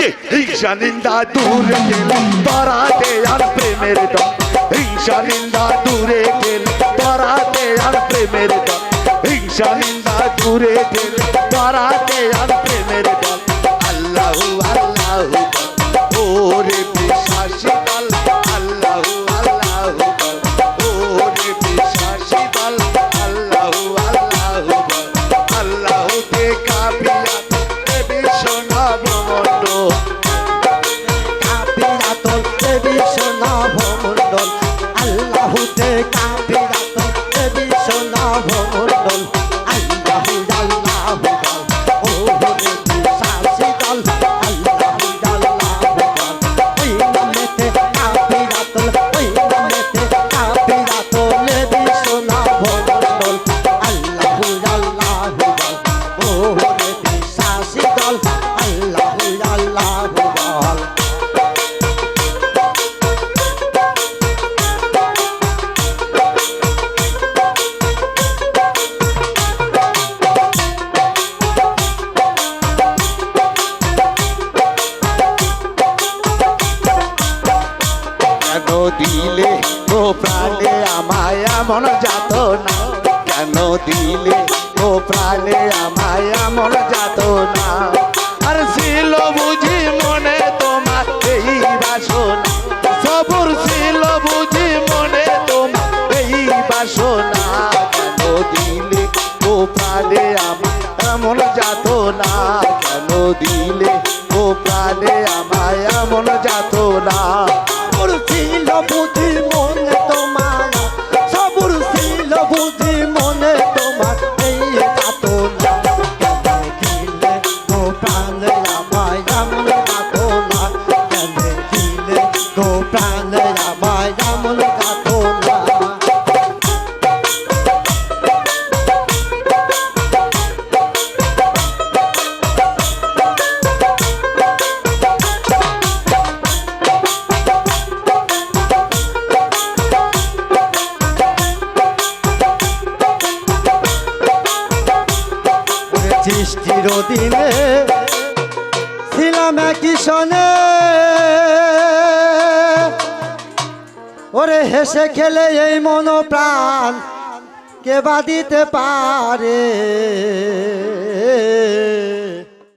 যে হিংসা নিন্দা দূরে গেলে ধরাতে আর প্রেমের দল হিংসা নিন্দা দূরে গেলে ধরাতে আর প্রেমের দল হিংসা নিন্দা দূরে গেলে ধরাতে আর প্রেমের দল আল্লাহু আল্লাহু ওরে বিশ্বাসী দল আল্লাহু আল্লাহু ওরে বিশ্বাসী দল আল্লাহু আল্লাহু আল্লাহুতে কাফিরাত দেবী সোনা ভ্রমণ্ডল কাফিরাত দেবী সোনা ভ্রমণ্ডল আল্লাহুতে কাফিরাত দেবী সোনা ভ্রমণ্ডল আল্লাহু আল্লাহু ওরে বিশ্বাসী দল আল্লাহু আল্লাহু ওই নামেতে কাফিরাত ওই নামেতে কাফিরাত দেবী সোনা ভ্রমণ্ডল আল্লাহু আল্লাহু ওরে বিশ্বাসী দল আল্লাহু আল্লাহু কেন দিলে ও প্রাণে আমায় এমন যাত না কেন দিলে ও প্রাণে আমায় এমন যাত না আর ছিল বুঝি মনে তোমার এই বাসনা সবুর ছিল বুঝি মনে তোমার এই বাসনা কেন দিলে ও প্রাণে আমায় এমন যাত না কেন দিলে ও প্রাণে আমায় এমন যাত না ছিল বুঝি মনে তোমার সবুর ছিল বুঝি মনে তোমার এই যাত না দিলে গো প্রাণে আমায় এমন যাত না দিলে গো প্রাণে আমায় এমন যাত না সৃষ্টির দিনে ছিলাম একই সনে ওরে হেসে খেলে এই মন প্রাণ কে বা দিতে পারে